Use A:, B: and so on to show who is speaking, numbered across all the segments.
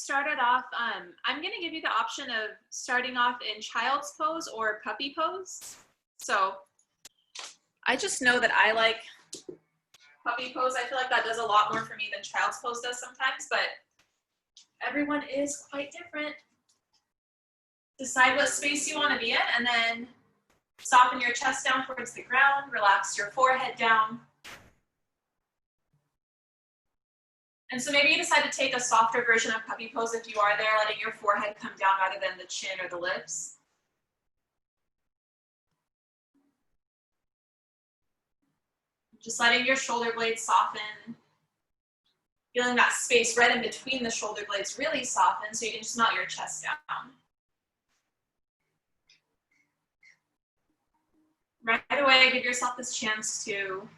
A: started off, I'm gonna give you the option of starting off in child's pose or puppy pose. So I just know that I like puppy pose. I feel like that does a lot more for me than child's pose does sometimes, but everyone is quite different. Decide what space you want to be in, and then soften your chest down towards the ground, relax your forehead down. And so maybe you decide to take a softer version of puppy pose if you are there, letting your forehead come down rather than the chin or the lips. Just letting your shoulder blades soften. Feeling that space right in between the shoulder blades really soften so you can just melt your chest down. Right away, give yourself this chance to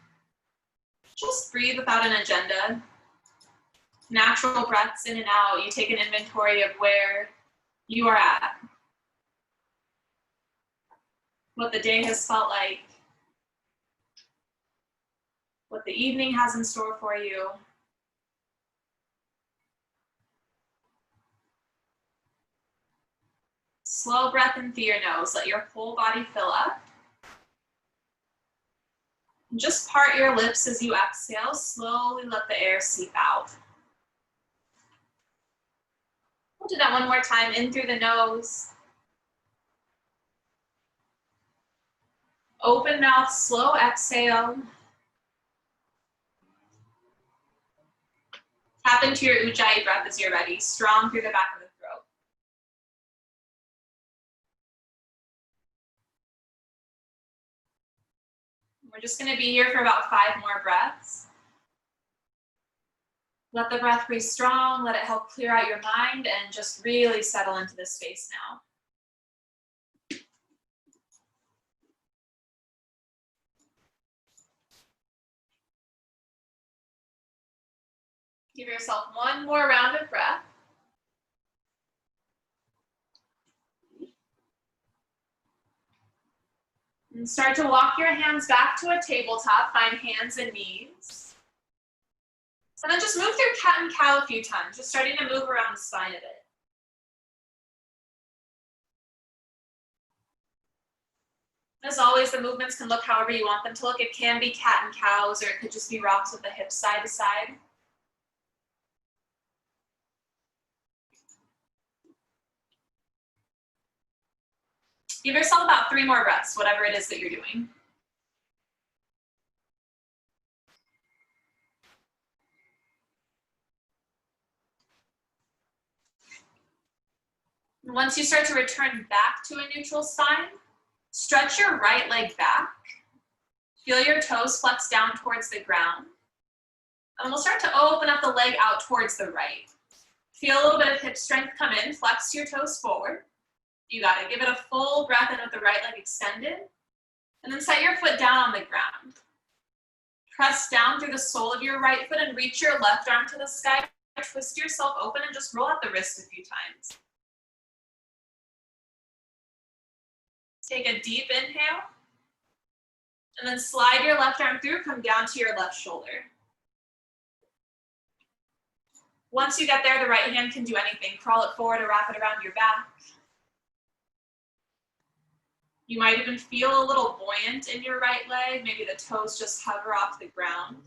A: just breathe without an agenda. Natural breaths in and out. You take an inventory of where you are at, what the day has felt like, what the evening has in store for you. Slow breath in through your nose. Let your whole body fill up. And just part your lips as you exhale. Slowly let the air seep out. We'll do that one more time. In through the nose. Open mouth, slow exhale. Tap into your Ujjayi breath as you're ready. Strong through the back of the throat. We're just going to be here for about 5 more breaths. Let the breath breathe strong. Let it help clear out your mind and just really settle into this space now. Give yourself one more round of breath. And start to walk your hands back to a tabletop. Find hands and knees. And then just move through cat and cow a few times, just starting to move around the spine a bit. As always, the movements can look however you want them to look. It can be cat and cows, or it could just be rocks with the hips side to side. Give yourself about 3 more breaths, whatever it is that you're doing. Once you start to return back to a neutral spine, stretch your right leg back. Feel your toes flex down towards the ground. And we'll start to open up the leg out towards the right. Feel a little bit of hip strength come in, flex your toes forward. You got it. Give it a full breath in with the right leg extended. And then set your foot down on the ground. Press down through the sole of your right foot and reach your left arm to the sky. Twist yourself open and just roll out the wrist a few times. Take a deep inhale. And then slide your left arm through, come down to your left shoulder. Once you get there, the right hand can do anything. Crawl it forward or wrap it around your back. You might even feel a little buoyant in your right leg. Maybe the toes just hover off the ground.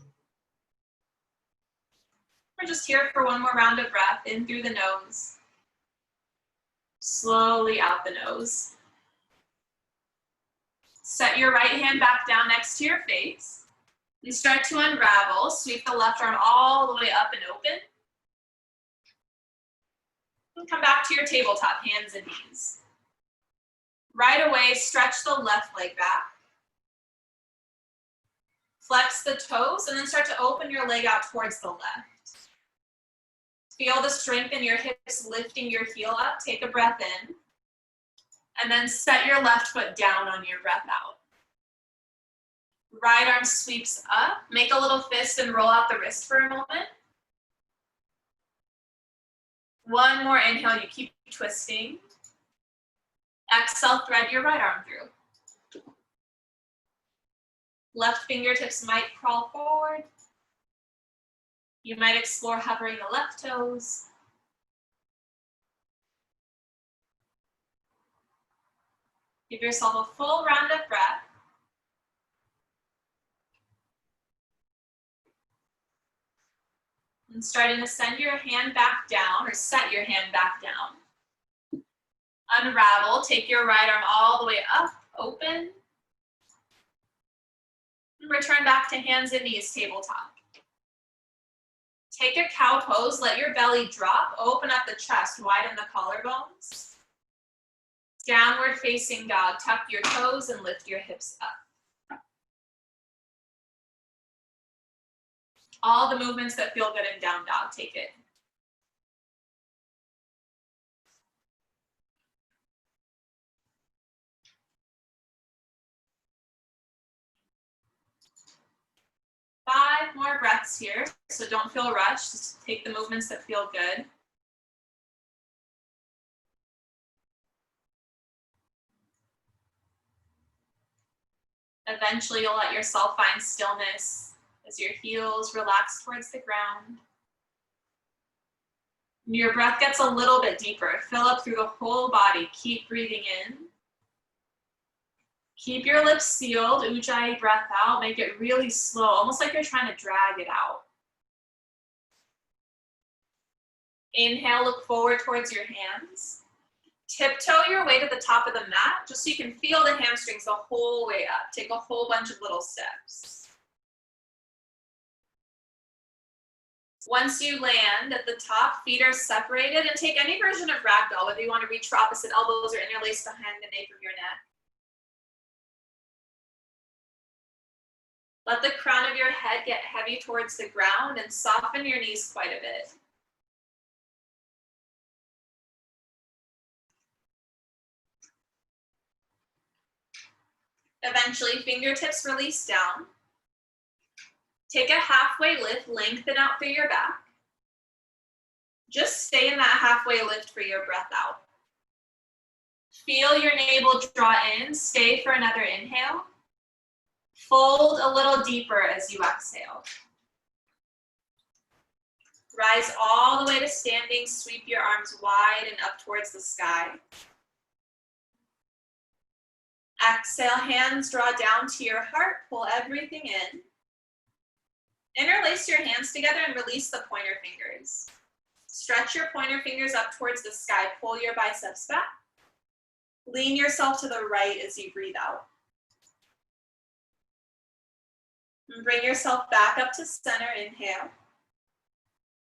A: We're just here for one more round of breath, in through the nose. Slowly out the nose. Set your right hand back down next to your face. And start to unravel. Sweep the left arm all the way up and open. And come back to your tabletop, hands and knees. Right away, stretch the left leg back. Flex the toes, and then start to open your leg out towards the left. Feel the strength in your hips lifting your heel up. Take a breath in. And then set your left foot down on your breath out. Right arm sweeps up. Make a little fist and roll out the wrist for a moment. One more inhale, you keep twisting. Exhale, thread your right arm through. Left fingertips might crawl forward. You might explore hovering the left toes. Give yourself a full round of breath. And starting to send your hand back down, or set your hand back down. Unravel, take your right arm all the way up, open. And return back to hands and knees, tabletop. Take a cow pose, let your belly drop, open up the chest, widen the collarbones. Downward facing dog, tuck your toes and lift your hips up. All the movements that feel good in down dog, take it. Five more breaths here, so don't feel rushed, just take the movements that feel good. Eventually, you'll let yourself find stillness as your heels relax towards the ground. Your breath gets a little bit deeper. Fill up through the whole body. Keep breathing in. Keep your lips sealed. Ujjayi breath out. Make it really slow, almost like you're trying to drag it out. Inhale, look forward towards your hands. Tiptoe your way to the top of the mat, just so you can feel the hamstrings the whole way up. Take a whole bunch of little steps. Once you land at the top, feet are separated, and take any version of ragdoll, whether you want to reach for opposite elbows or interlace behind the nape of your neck. Let the crown of your head get heavy towards the ground and soften your knees quite a bit. Eventually, fingertips release down. Take a halfway lift, lengthen out through your back. Just stay in that halfway lift for your breath out. Feel your navel draw in, stay for another inhale. Fold a little deeper as you exhale. Rise all the way to standing, sweep your arms wide and up towards the sky. Exhale, hands draw down to your heart, pull everything in. Interlace your hands together and release the pointer fingers. Stretch your pointer fingers up towards the sky, pull your biceps back. Lean yourself to the right as you breathe out. And bring yourself back up to center, inhale.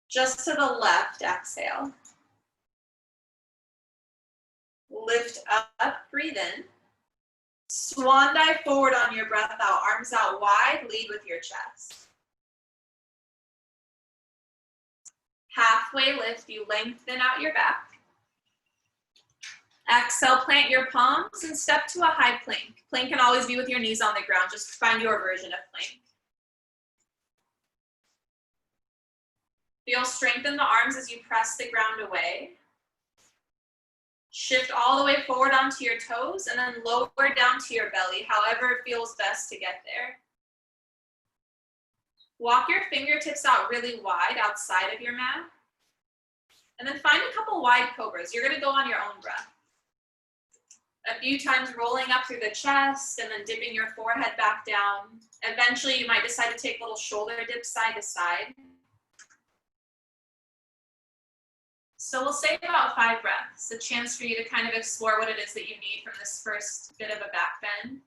A: Just to the left, exhale. Lift up, breathe in. Swan dive forward on your breath out, arms out wide, lead with your chest. Halfway lift, you lengthen out your back. Exhale, plant your palms and step to a high plank. Plank can always be with your knees on the ground, just find your version of plank. Feel strength in the arms as you press the ground away. Shift all the way forward onto your toes and then lower down to your belly, however it feels best to get there. Walk your fingertips out really wide outside of your mat. And then find a couple wide cobras. You're gonna go on your own breath. A few times rolling up through the chest and then dipping your forehead back down. Eventually you might decide to take little shoulder dips side to side. So we'll say about 5 breaths, a chance for you to kind of explore what it is that you need from this first bit of a back bend.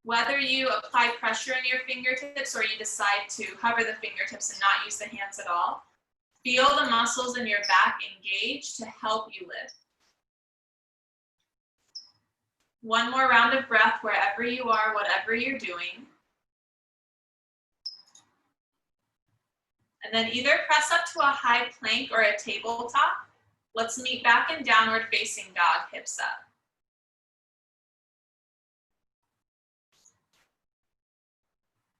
A: Whether you apply pressure in your fingertips or you decide to hover the fingertips and not use the hands at all, feel the muscles in your back engage to help you lift. One more round of breath wherever you are, whatever you're doing. And then either press up to a high plank or a tabletop. Let's meet back in downward facing dog, hips up.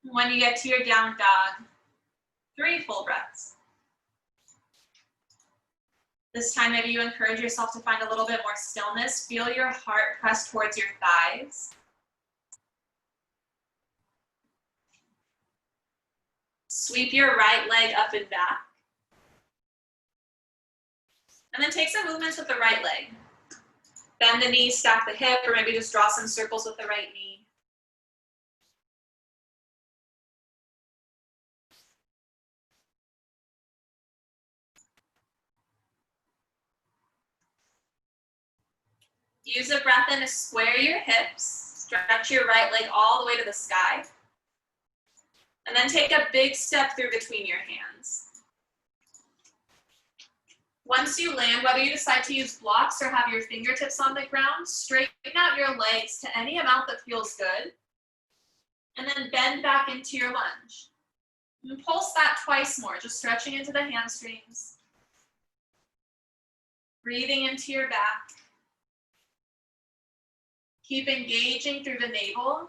A: When you get to your down dog, 3 full breaths. This time, maybe you encourage yourself to find a little bit more stillness. Feel your heart press towards your thighs. Sweep your right leg up and back. And then take some movements with the right leg. Bend the knee, stack the hip, or maybe just draw some circles with the right knee. Use a breath in to square your hips. Stretch your right leg all the way to the sky. And then take a big step through between your hands. Once you land, whether you decide to use blocks or have your fingertips on the ground, straighten out your legs to any amount that feels good. And then bend back into your lunge. And pulse that twice more, just stretching into the hamstrings. Breathing into your back. Keep engaging through the navel.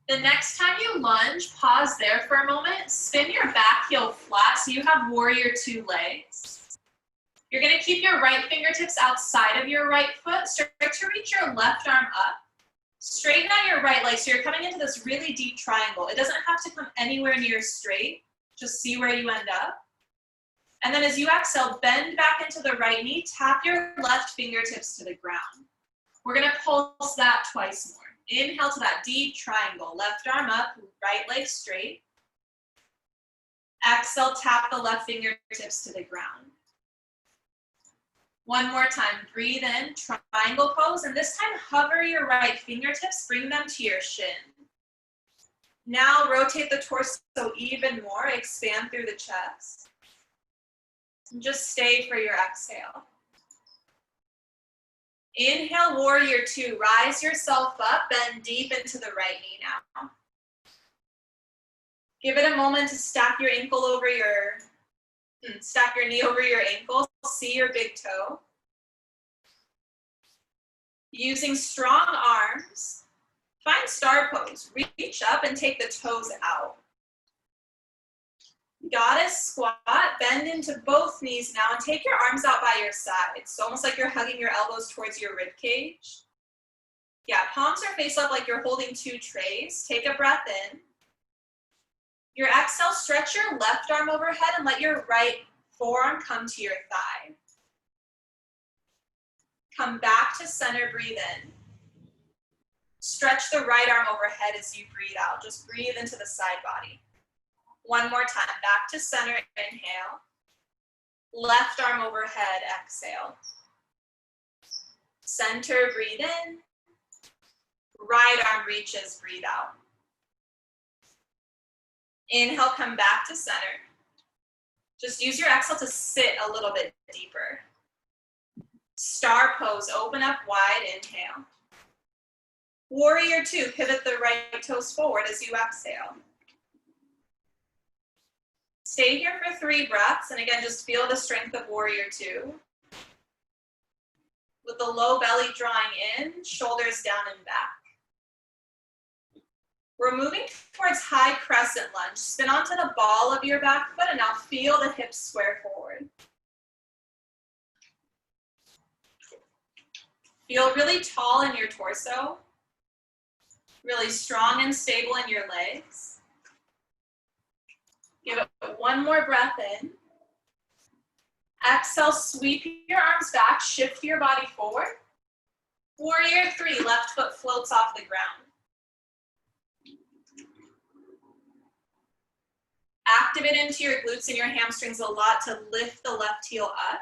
A: The next time you lunge, pause there for a moment, spin your back heel flat so you have warrior two legs. You're gonna keep your right fingertips outside of your right foot, start to reach your left arm up. Straighten out your right leg, so you're coming into this really deep triangle. It doesn't have to come anywhere near straight, just see where you end up. And then as you exhale, bend back into the right knee, tap your left fingertips to the ground. We're gonna pulse that twice more. Inhale to that deep triangle, left arm up, right leg straight. Exhale, tap the left fingertips to the ground. One more time, breathe in, triangle pose, and this time hover your right fingertips, bring them to your shin. Now rotate the torso even more, expand through the chest. And just stay for your exhale. Inhale, warrior two, rise yourself up, bend deep into the right knee now. Give it a moment to stack your knee over your ankle, see your big toe. Using strong arms, find star pose, reach up and take the toes out. Goddess squat, bend into both knees now and take your arms out by your sides. So almost like you're hugging your elbows towards your rib cage. Yeah, palms are face up like you're holding two trays. Take a breath in. Your exhale, stretch your left arm overhead and let your right forearm come to your thigh. Come back to center, breathe in. Stretch the right arm overhead as you breathe out. Just breathe into the side body. One more time, back to center, inhale. Left arm overhead, exhale. Center, breathe in. Right arm reaches, breathe out. Inhale, come back to center. Just use your exhale to sit a little bit deeper. Star pose, open up wide, inhale. Warrior two, pivot the right toes forward as you exhale. Stay here for 3 breaths, and again, just feel the strength of warrior two. With the low belly drawing in, shoulders down and back. We're moving towards high crescent lunge. Spin onto the ball of your back foot, and now feel the hips square forward. Feel really tall in your torso, really strong and stable in your legs. Give it one more breath in. Exhale, sweep your arms back, shift your body forward. Warrior three, left foot floats off the ground. Activate into your glutes and your hamstrings a lot to lift the left heel up.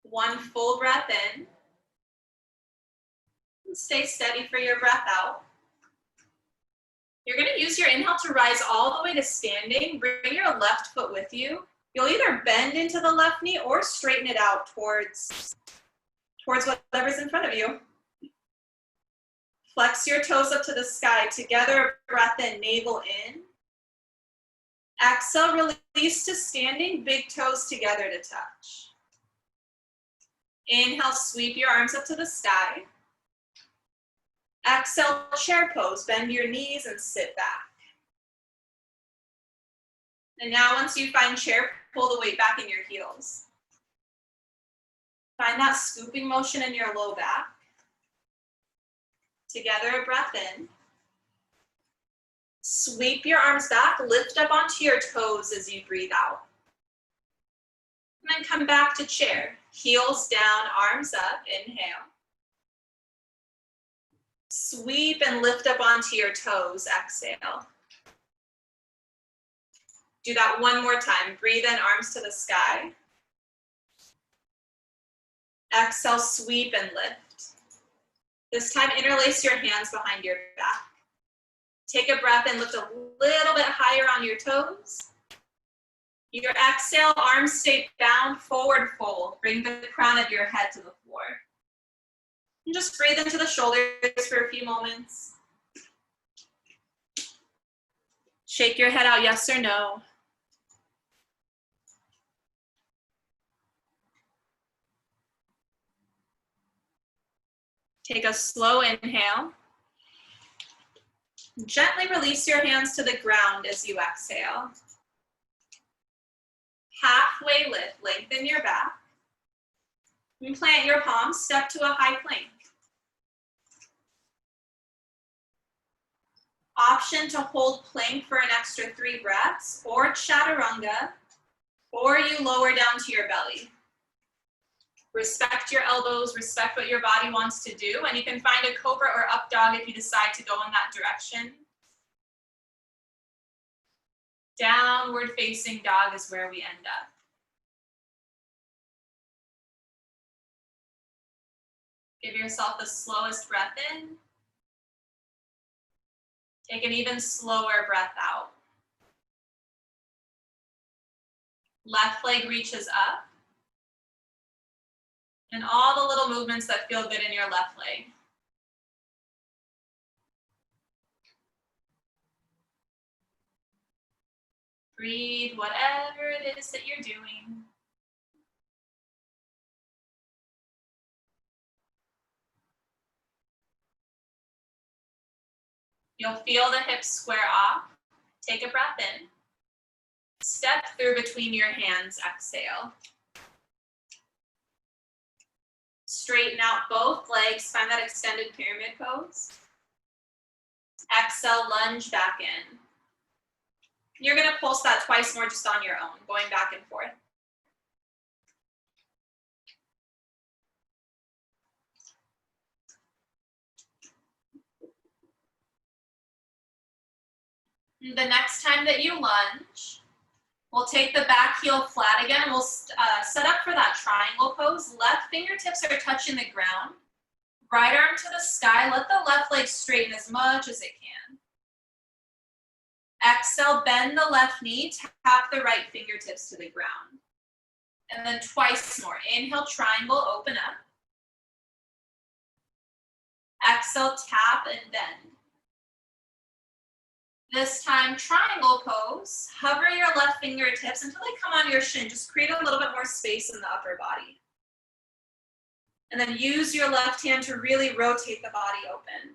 A: One full breath in. And stay steady for your breath out. You're going to use your inhale to rise all the way to standing. Bring your left foot with you. You'll either bend into the left knee or straighten it out towards whatever's in front of you. Flex your toes up to the sky. Together, breath in, navel in. Exhale, release to standing, big toes together to touch. Inhale, sweep your arms up to the sky. Exhale, chair pose, bend your knees and sit back. And now once you find chair, pull the weight back in your heels. Find that scooping motion in your low back. Together, a breath in. Sweep your arms back, lift up onto your toes as you breathe out. And then come back to chair. Heels down, arms up, inhale. Sweep and lift up onto your toes, exhale. Do that one more time. Breathe in, arms to the sky. Exhale, sweep and lift. This time, interlace your hands behind your back. Take a breath and lift a little bit higher on your toes. Your exhale, arms stay down, forward fold. Bring the crown of your head to the floor. And just breathe into the shoulders for a few moments. Shake your head out, yes or no. Take a slow inhale. Gently release your hands to the ground as you exhale. Halfway lift, lengthen your back. And plant your palms, step to a high plank. Option to hold plank for an extra 3 breaths, or chaturanga, or you lower down to your belly. Respect your elbows, respect what your body wants to do, and you can find a cobra or up dog if you decide to go in that direction. Downward facing dog is where we end up. Give yourself the slowest breath in. Take an even slower breath out. Left leg reaches up. And all the little movements that feel good in your left leg. Breathe whatever it is that you're doing. You'll feel the hips square off. Take a breath in. Step through between your hands, exhale. Straighten out both legs, find that extended pyramid pose. Exhale, lunge back in. You're gonna pulse that twice more just on your own, going back and forth. The next time that you lunge, we'll take the back heel flat again. We'll set up for that triangle pose. Left fingertips are touching the ground. Right arm to the sky. Let the left leg straighten as much as it can. Exhale, bend the left knee, tap the right fingertips to the ground. And then twice more. Inhale, triangle, open up. Exhale, tap and bend. This time, triangle pose. Hover your left fingertips until they come on your shin. Just create a little bit more space in the upper body. And then use your left hand to really rotate the body open.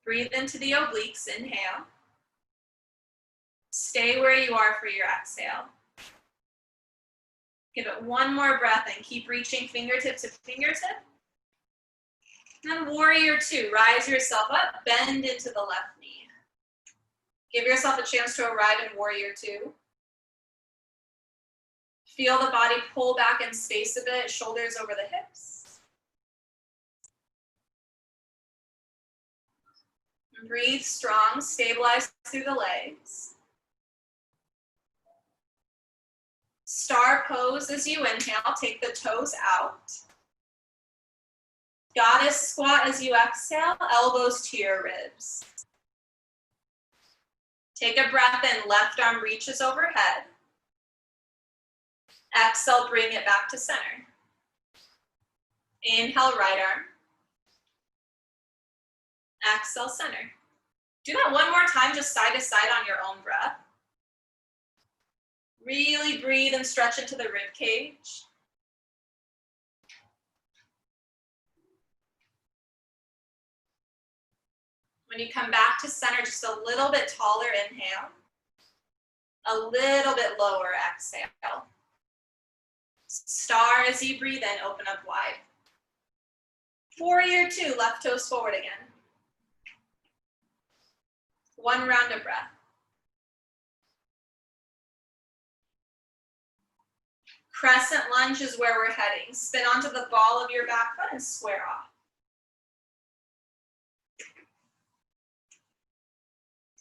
A: Breathe into the obliques, inhale. Stay where you are for your exhale. Give it one more breath and keep reaching fingertip to fingertip. And then warrior 2, rise yourself up, bend into the left knee. Give yourself a chance to arrive in warrior 2. Feel the body pull back in space a bit, shoulders over the hips. Breathe strong, stabilize through the legs. Star pose as you inhale, take the toes out. Goddess squat as you exhale, elbows to your ribs. Take a breath in, left arm reaches overhead. Exhale, bring it back to center. Inhale, right arm. Exhale, center. Do that one more time, just side to side on your own breath. Really breathe and stretch into the rib cage. When you come back to center, just a little bit taller, inhale. A little bit lower, exhale. Star as you breathe in, open up wide. Warrior 2, left toes forward again. One round of breath. Crescent lunge is where we're heading. Spin onto the ball of your back foot and square off.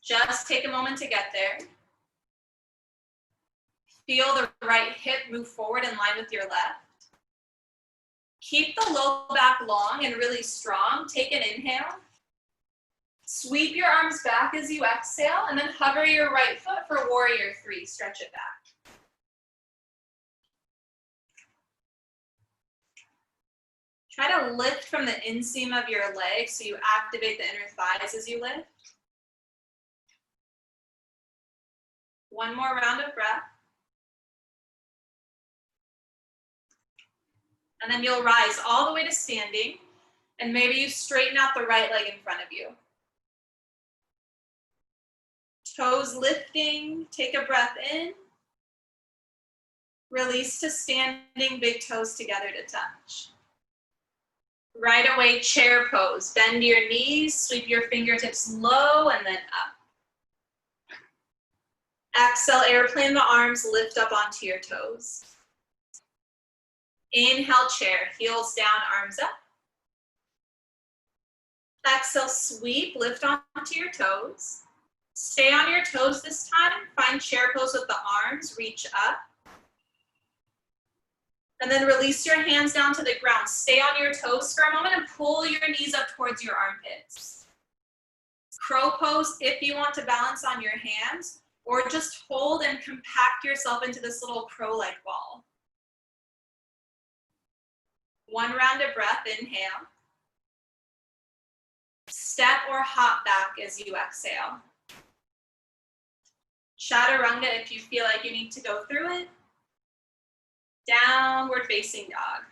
A: Just take a moment to get there. Feel the right hip move forward in line with your left. Keep the low back long and really strong. Take an inhale. Sweep your arms back as you exhale, and then hover your right foot for warrior 3. Stretch it back. Try to lift from the inseam of your leg so you activate the inner thighs as you lift. One more round of breath. And then you'll rise all the way to standing, and maybe you straighten out the right leg in front of you. Toes lifting, take a breath in. Release to standing, big toes together to touch. Right away, chair pose. Bend your knees, sweep your fingertips low and then up. Exhale, airplane the arms, lift up onto your toes. Inhale, chair, heels down, arms up. Exhale, sweep, lift onto your toes. Stay on your toes this time. Find chair pose with the arms, reach up. And then release your hands down to the ground. Stay on your toes for a moment and pull your knees up towards your armpits. Crow pose if you want to balance on your hands, or just hold and compact yourself into this little crow-like ball. One round of breath, inhale. Step or hop back as you exhale. Chaturanga if you feel like you need to go through it. Downward facing dog.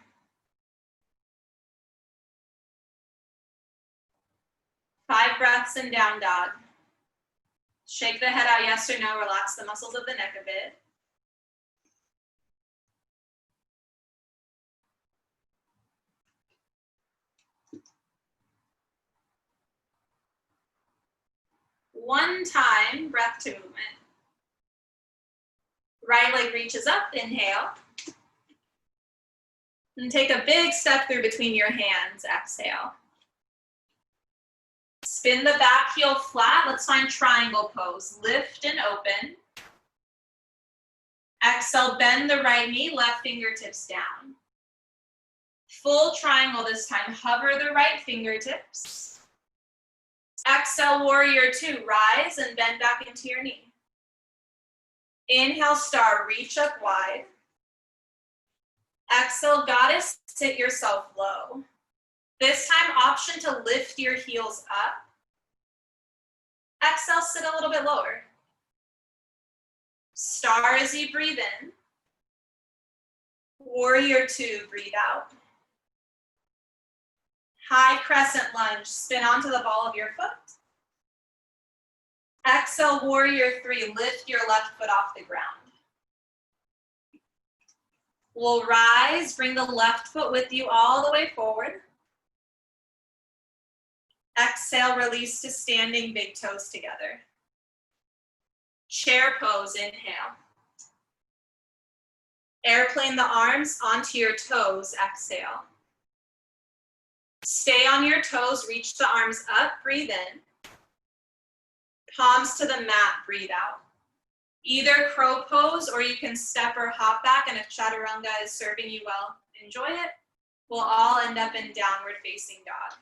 A: Five breaths in down dog. Shake the head out, yes or no. Relax the muscles of the neck a bit. One time, breath to movement. Right leg reaches up, inhale. And take a big step through between your hands, exhale. Spin the back heel flat. Let's find triangle pose. Lift and open. Exhale, bend the right knee, left fingertips down. Full triangle this time. Hover the right fingertips. Exhale, warrior 2. Rise and bend back into your knee. Inhale, star, reach up wide. Exhale, goddess, sit yourself low. This time, option to lift your heels up. Exhale, sit a little bit lower. Star as you breathe in. Warrior 2, breathe out. High crescent lunge, spin onto the ball of your foot. Exhale, warrior 3, lift your left foot off the ground. We'll rise, bring the left foot with you all the way forward. Exhale, release to standing, big toes together. Chair pose, inhale. Airplane the arms onto your toes, exhale. Stay on your toes, reach the arms up, breathe in. Palms to the mat, breathe out. Either crow pose or you can step or hop back, and if chaturanga is serving you well, enjoy it. We'll all end up in downward facing dog.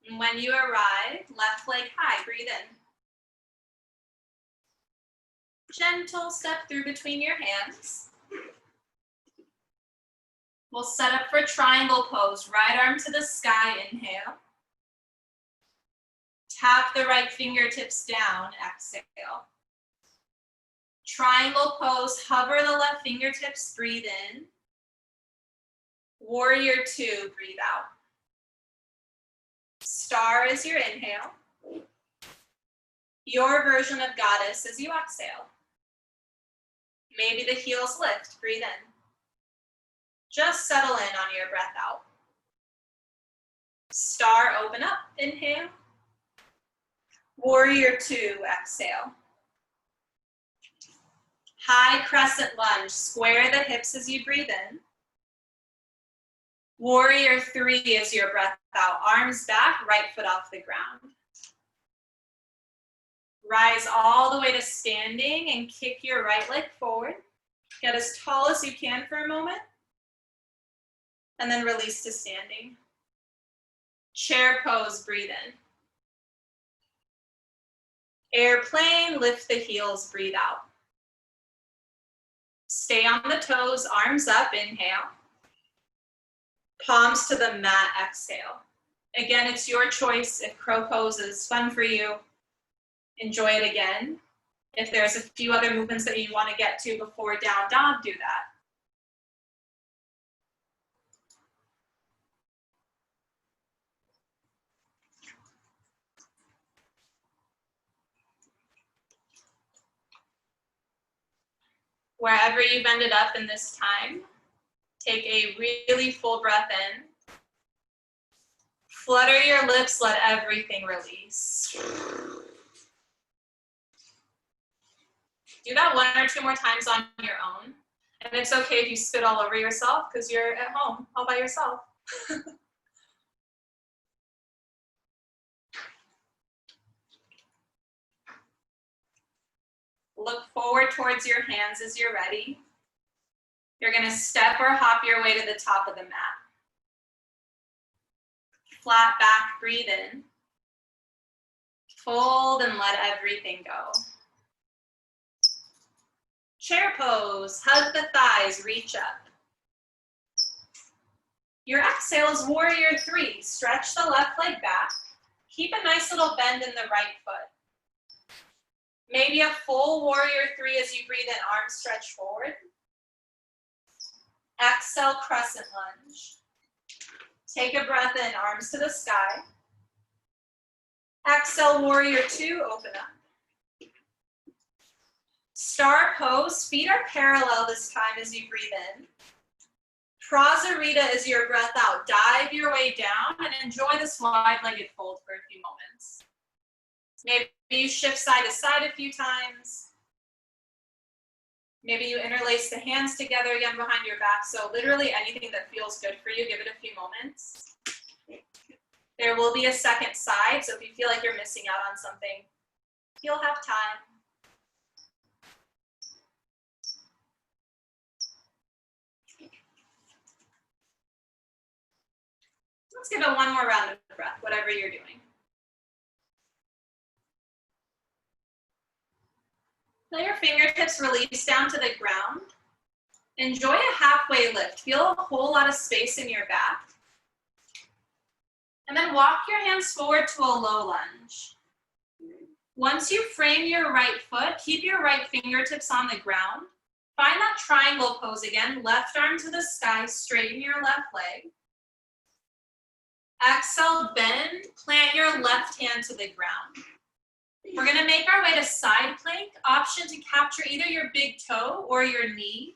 A: And when you arrive, left leg high, breathe in. Gentle step through between your hands. We'll set up for triangle pose. Right arm to the sky, inhale. Tap the right fingertips down, exhale. Triangle pose, hover the left fingertips, breathe in. Warrior 2, breathe out. Star is your inhale. Your version of goddess as you exhale. Maybe the heels lift, breathe in. Just settle in on your breath out. Star, open up, inhale. Warrior two, exhale. High crescent lunge, square the hips as you breathe in. Warrior three is your breath out, arms back, right foot off the ground. Rise all the way to standing and kick your right leg forward. Get as tall as you can for a moment. And then release to standing. Chair pose, breathe in. Airplane, lift the heels, breathe out. Stay on the toes, arms up, inhale. Palms to the mat, exhale. Again, it's your choice. If crow pose is fun for you, enjoy it again. If there's a few other movements that you want to get to before down dog, do that. Wherever you've ended up in this time, take a really full breath in. Flutter your lips, let everything release. Do that one or two more times on your own. And it's okay if you spit all over yourself because you're at home all by yourself. Look forward towards your hands as you're ready. You're gonna step or hop your way to the top of the mat. Flat back, breathe in. Fold and let everything go. Chair pose, hug the thighs, reach up. Your exhale is warrior three. Stretch the left leg back. Keep a nice little bend in the right foot. Maybe a full warrior three as you breathe in, arms stretch forward. Exhale, crescent lunge. Take a breath in, arms to the sky. Exhale, warrior two, open up. Star pose, feet are parallel this time as you breathe in. Prasarita is your breath out. Dive your way down and enjoy this wide-legged fold for a few moments. Maybe you shift side to side a few times. Maybe you interlace the hands together again behind your back. So literally anything that feels good for you, give it a few moments. There will be a second side, so if you feel like you're missing out on something, you'll have time. Let's give it one more round of breath, whatever you're doing. Let your fingertips release down to the ground. Enjoy a halfway lift. Feel a whole lot of space in your back. And then walk your hands forward to a low lunge. Once you frame your right foot, keep your right fingertips on the ground. Find that triangle pose again. Left arm to the sky, straighten your left leg. Exhale, bend, plant your left hand to the ground. We're gonna make our way to side plank. Option to capture either your big toe or your knee.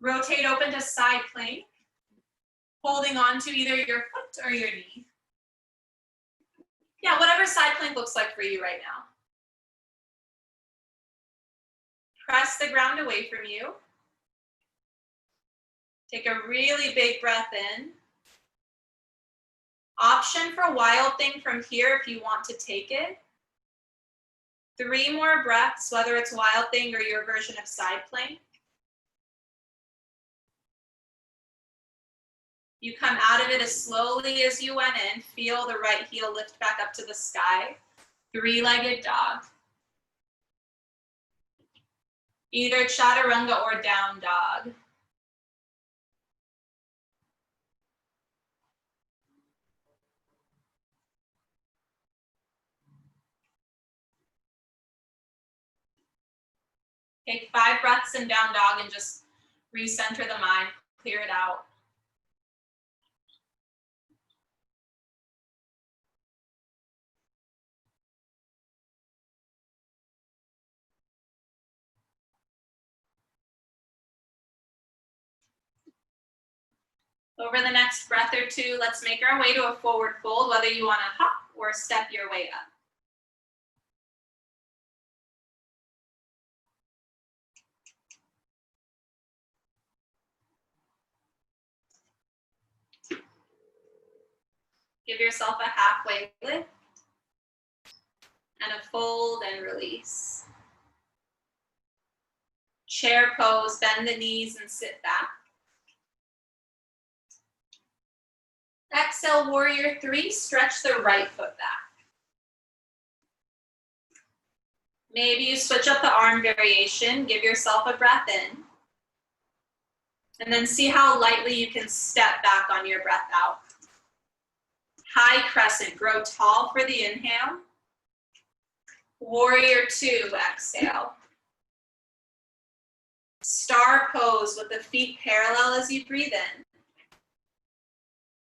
A: Rotate open to side plank, holding on to either your foot or your knee. Yeah, whatever side plank looks like for you right now. Press the ground away from you. Take a really big breath in. Option for wild thing from here if you want to take it. 3 more breaths, whether it's wild thing or your version of side plank. You come out of it as slowly as you went in. Feel the right heel lift back up to the sky. 3-legged dog. Either chaturanga or down dog. Take 5 breaths in down dog and just recenter the mind, clear it out. Over the next breath or two, let's make our way to a forward fold, whether you want to hop or step your way up. Give yourself a halfway lift and a fold and release. Chair pose, bend the knees and sit back. Exhale, warrior three, stretch the right foot back. Maybe you switch up the arm variation, give yourself a breath in, and then see how lightly you can step back on your breath out. High crescent, grow tall for the inhale. Warrior two, exhale. Star pose with the feet parallel as you breathe in.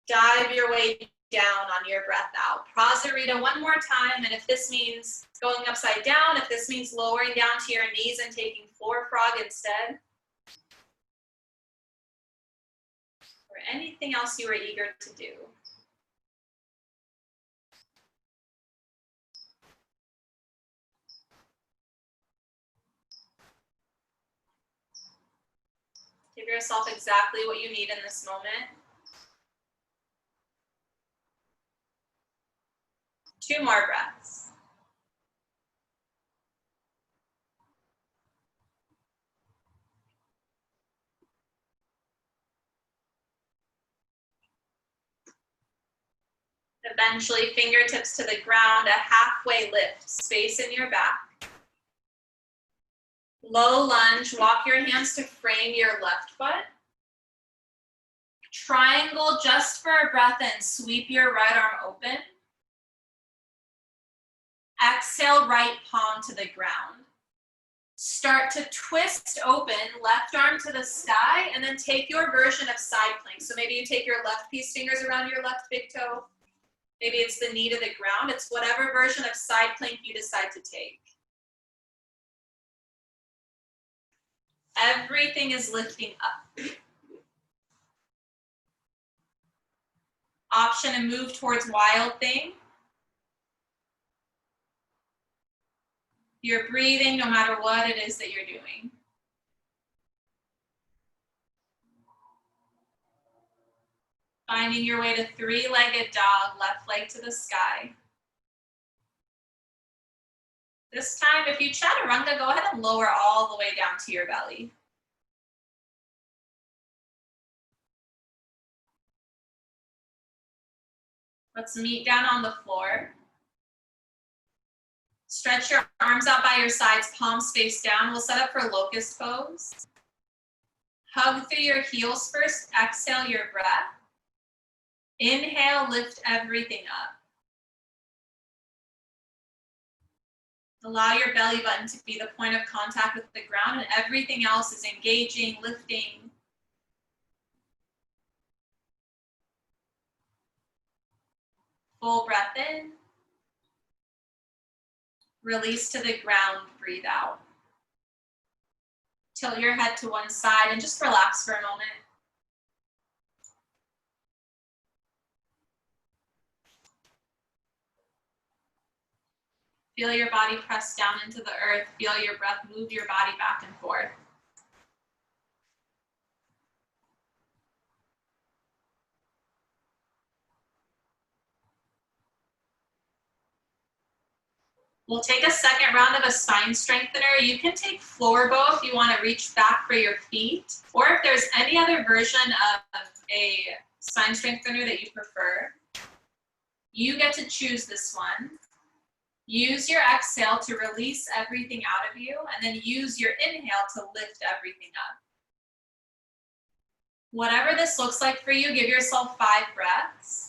A: Dive your way down on your breath out. Prasarita one more time, and if this means going upside down, if this means lowering down to your knees and taking floor frog instead, or anything else you were eager to do. Give yourself exactly what you need in this moment. 2 more breaths. Eventually, fingertips to the ground, a halfway lift, space in your back. Low lunge, walk your hands to frame your left foot. Triangle just for a breath in, sweep your right arm open. Exhale, right palm to the ground. Start to twist open, left arm to the sky, and then take your version of side plank. So maybe you take your left piece fingers around your left big toe. Maybe it's the knee to the ground. It's whatever version of side plank you decide to take. Everything is lifting up. Option to move towards wild thing. You're breathing no matter what it is that you're doing. Finding your way to three-legged dog, left leg to the sky. This time, if you chaturanga, go ahead and lower all the way down to your belly. Let's meet down on the floor. Stretch your arms out by your sides, palms face down. We'll set up for locust pose. Hug through your heels first, exhale your breath. Inhale, lift everything up. Allow your belly button to be the point of contact with the ground, and everything else is engaging, lifting. Full breath in. Release to the ground, breathe out. Tilt your head to one side and just relax for a moment. Feel your body press down into the earth. Feel your breath move your body back and forth. We'll take a second round of a spine strengthener. You can take floor bow if you want to reach back for your feet, or if there's any other version of a spine strengthener that you prefer. You get to choose this one. Use your exhale to release everything out of you, and then use your inhale to lift everything up. Whatever this looks like for you, give yourself 5 breaths.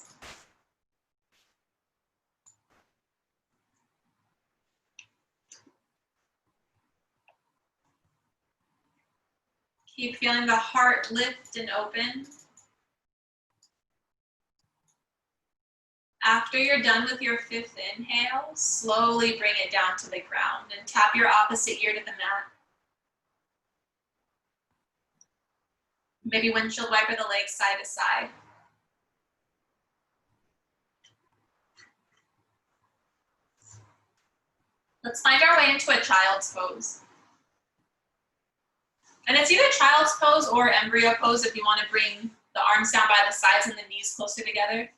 A: Keep feeling the heart lift and open. After you're done with your 5th inhale, slowly bring it down to the ground and tap your opposite ear to the mat. Maybe windshield wiper the legs side to side. Let's find our way into a child's pose. And it's either child's pose or embryo pose if you want to bring the arms down by the sides and the knees closer together.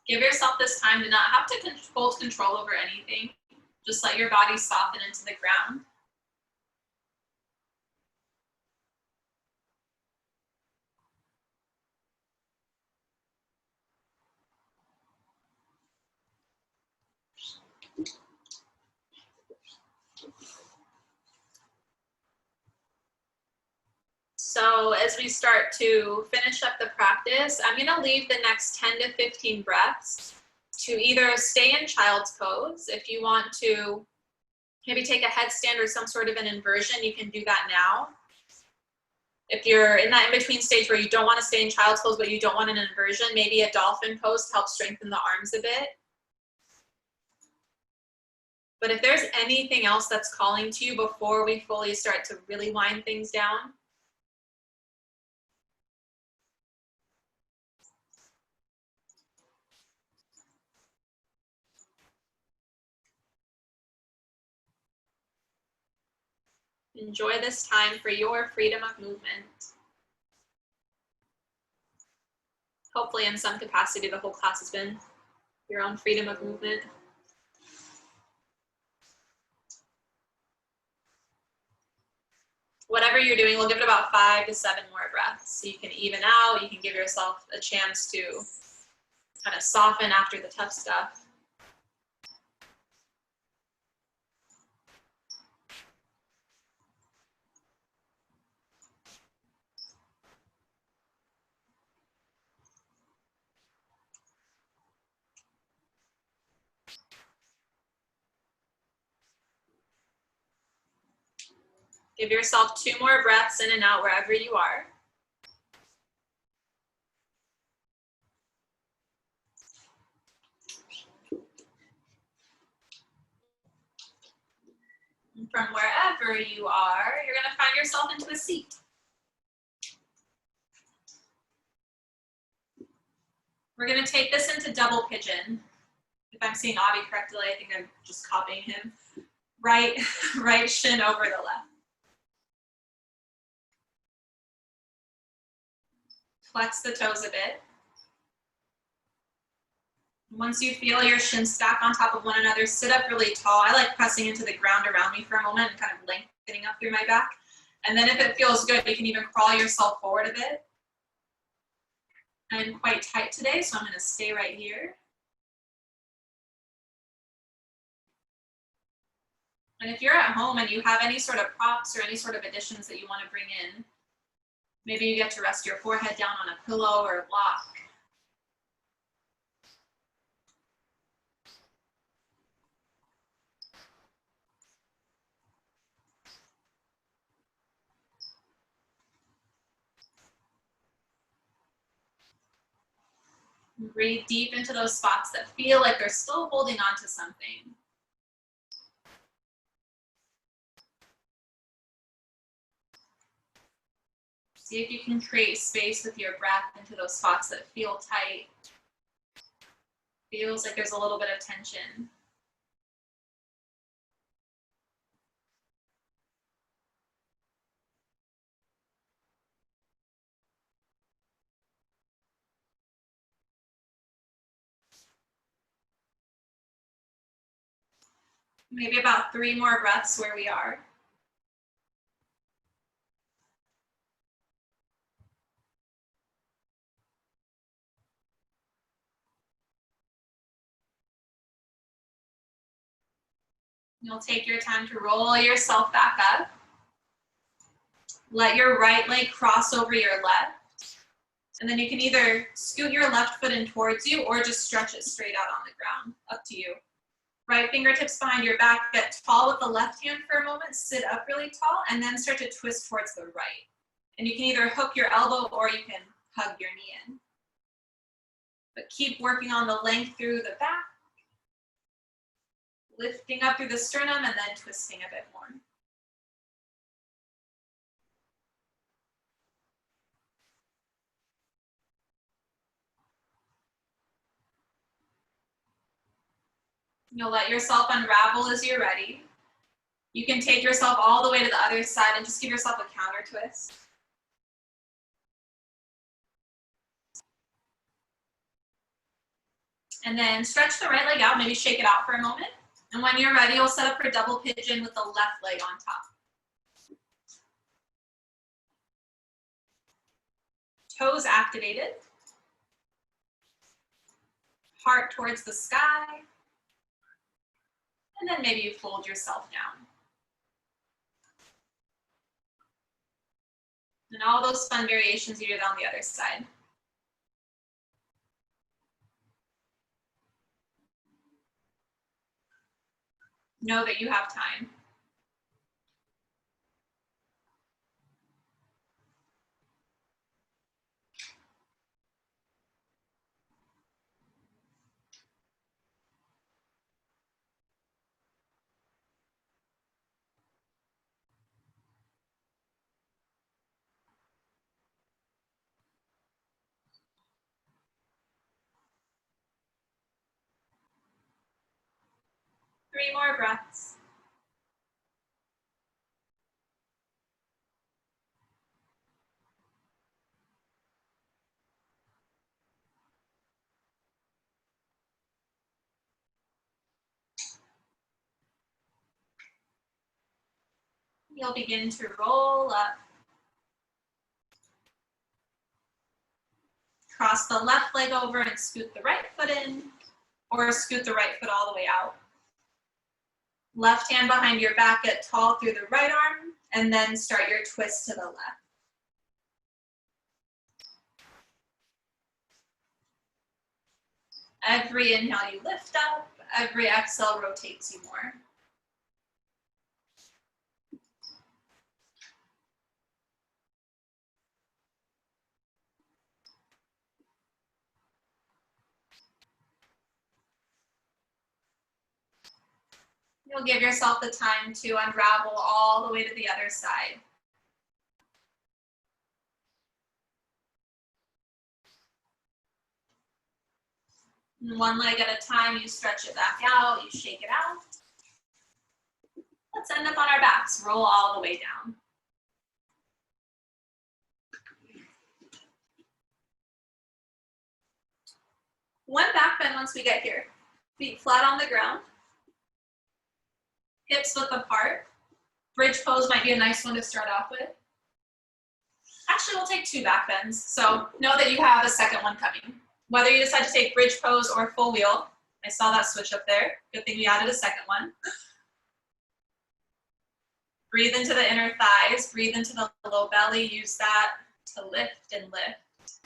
A: Give yourself this time to not have to hold control over anything. Just let your body soften into the ground. So as we start to finish up the practice, I'm going to leave the next 10 to 15 breaths to either stay in child's pose. If you want to maybe take a headstand or some sort of an inversion, you can do that now. If you're in that in-between stage where you don't want to stay in child's pose, but you don't want an inversion, maybe a dolphin pose to help strengthen the arms a bit. But if there's anything else that's calling to you before we fully start to really wind things down, enjoy this time for your freedom of movement. Hopefully in some capacity, the whole class has been your own freedom of movement. Whatever you're doing, we'll give it about 5 to 7 more breaths. So you can even out, you can give yourself a chance to kind of soften after the tough stuff. Give yourself 2 more breaths in and out wherever you are. And from wherever you are, you're going to find yourself into a seat. We're going to take this into double pigeon. If I'm seeing Avi correctly, I think I'm just copying him. Right shin over the left. Flex the toes a bit. Once you feel your shins stack on top of one another, sit up really tall. I like pressing into the ground around me for a moment and kind of lengthening up through my back. And then if it feels good, you can even crawl yourself forward a bit. I'm quite tight today, so I'm going to stay right here. And if you're at home and you have any sort of props or any sort of additions that you want to bring in, maybe you get to rest your forehead down on a pillow or a block. Breathe deep into those spots that feel like they're still holding on to something. See if you can create space with your breath into those spots that feel tight. Feels like there's a little bit of tension. Maybe about 3 more breaths where we are. You'll take your time to roll yourself back up. Let your right leg cross over your left. And then you can either scoot your left foot in towards you or just stretch it straight out on the ground. Up to you. Right fingertips behind your back. Get tall with the left hand for a moment. Sit up really tall and then start to twist towards the right. And you can either hook your elbow or you can hug your knee in. But keep working on the length through the back. Lifting up through the sternum and then twisting a bit more. You'll let yourself unravel as you're ready. You can take yourself all the way to the other side and just give yourself a counter twist. And then stretch the right leg out, maybe shake it out for a moment. And when you're ready, you'll set up for double pigeon with the left leg on top. Toes activated. Heart towards the sky. And then maybe you fold yourself down. And all those fun variations you did on the other side. Know that you have time. Three more breaths. You'll begin to roll up. Cross the left leg over and scoot the right foot in, or scoot the right foot all the way out. Left hand behind your back, get tall through the right arm, and then start your twist to the left. Every inhale you lift up, every exhale rotates you more. You'll give yourself the time to unravel all the way to the other side. And one leg at a time, you stretch it back out, you shake it out. Let's end up on our backs, roll all the way down. One back bend once we get here. Feet flat on the ground. Hips width apart. Bridge pose might be a nice one to start off with. Actually, we'll take two back bends, so know that you have a second one coming. Whether you decide to take bridge pose or full wheel, I saw that switch up there. Good thing we added a second one. Breathe into the inner thighs, breathe into the low belly, use that to lift and lift.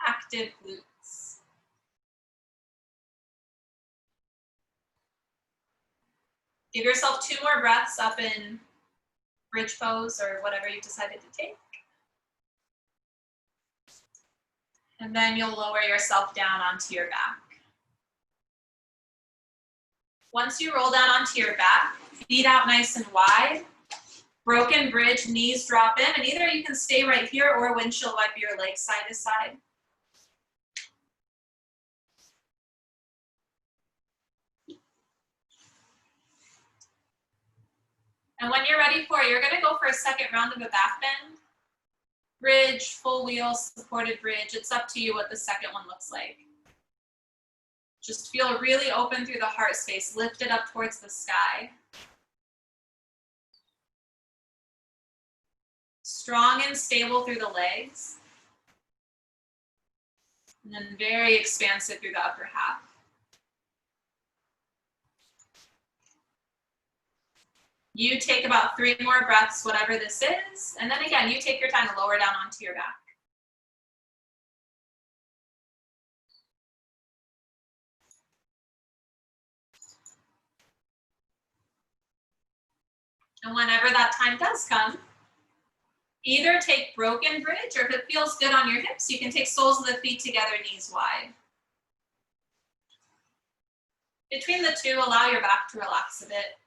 A: Active glutes. Give yourself 2 more breaths up in bridge pose or whatever you decided to take. And then you'll lower yourself down onto your back. Once you roll down onto your back, feet out nice and wide, broken bridge, knees drop in, and either you can stay right here or windshield wipe your legs side to side. And when you're ready for it, you're gonna go for a second round of a back bend. Bridge, full wheel, supported bridge. It's up to you what the second one looks like. Just feel really open through the heart space, lift it up towards the sky. Strong and stable through the legs. And then very expansive through the upper half. You take about 3 more breaths, whatever this is. And then again, you take your time to lower down onto your back. And whenever that time does come, either take broken bridge, or if it feels good on your hips, you can take soles of the feet together, knees wide. Between the two, allow your back to relax a bit.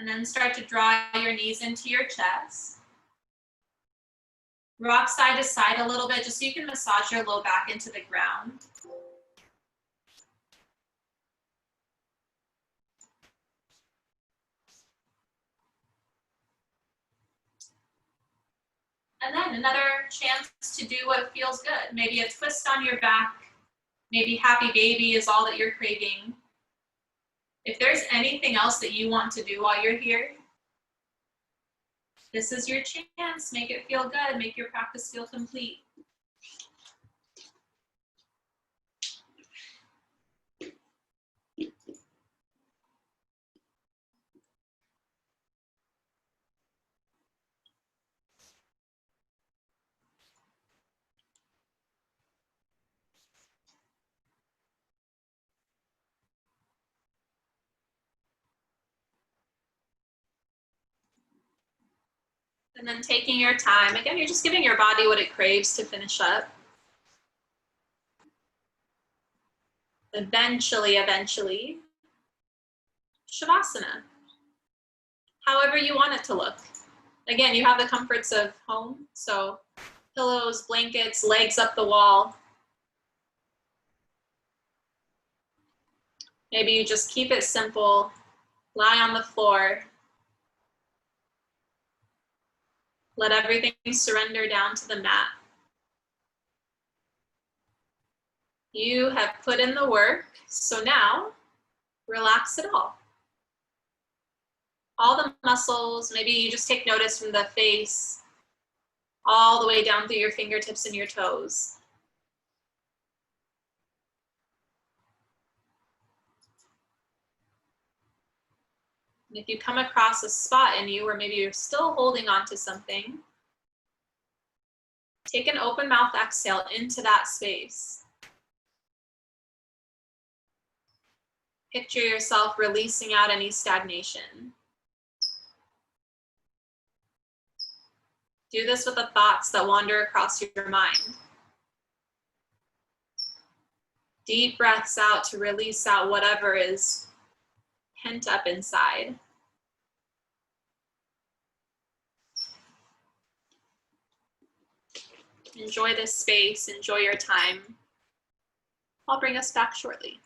A: And then start to draw your knees into your chest. Rock side to side a little bit just so you can massage your low back into the ground. And then another chance to do what feels good. Maybe a twist on your back. Maybe happy baby is all that you're craving. If there's anything else that you want to do while you're here, this is your chance. Make it feel good. Make your practice feel complete. And then taking your time. Again, you're just giving your body what it craves to finish up. Eventually, Shavasana. However you want it to look. Again, you have the comforts of home, so pillows, blankets, legs up the wall. Maybe you just keep it simple, lie on the floor. Let everything surrender down to the mat. You have put in the work, so now relax it all. All the muscles, maybe you just take notice from the face, all the way down through your fingertips and your toes. And if you come across a spot in you where maybe you're still holding on to something, take an open mouth exhale into that space. Picture yourself releasing out any stagnation. Do this with the thoughts that wander across your mind. Deep breaths out to release out whatever is pent up inside. Enjoy this space, enjoy your time. I'll bring us back shortly.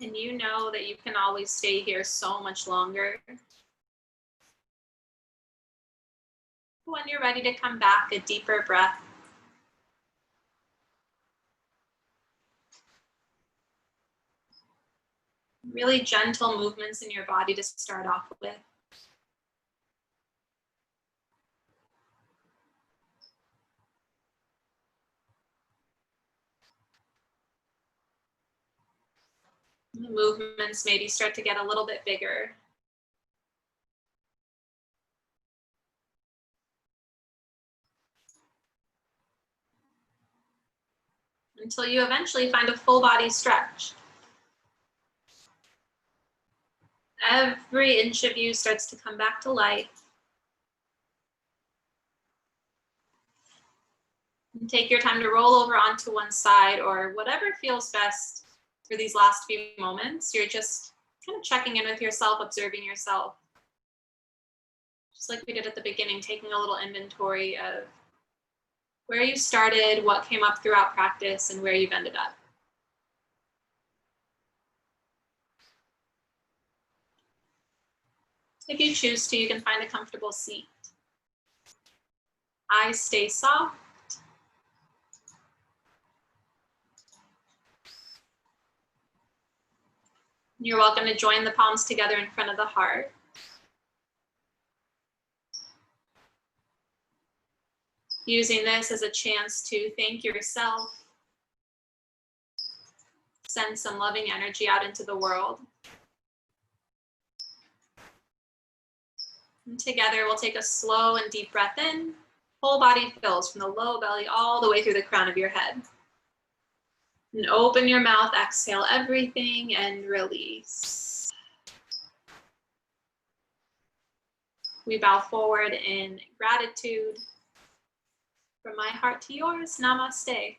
A: And you know that you can always stay here so much longer. When you're ready to come back, a deeper breath. Really gentle movements in your body to start off with. The movements maybe start to get a little bit bigger. Until you eventually find a full body stretch. Every inch of you starts to come back to life. And take your time to roll over onto one side or whatever feels best for these last few moments. You're just kind of checking in with yourself, observing yourself. Just like we did at the beginning, taking a little inventory of where you started, what came up throughout practice, and where you've ended up. If you choose to, you can find a comfortable seat. Eyes stay soft. You're welcome to join the palms together in front of the heart. Using this as a chance to thank yourself, send some loving energy out into the world. And together we'll take a slow and deep breath in. Whole body fills from the low belly all the way through the crown of your head. And open your mouth, exhale everything and release. We bow forward in gratitude. From my heart to yours, namaste.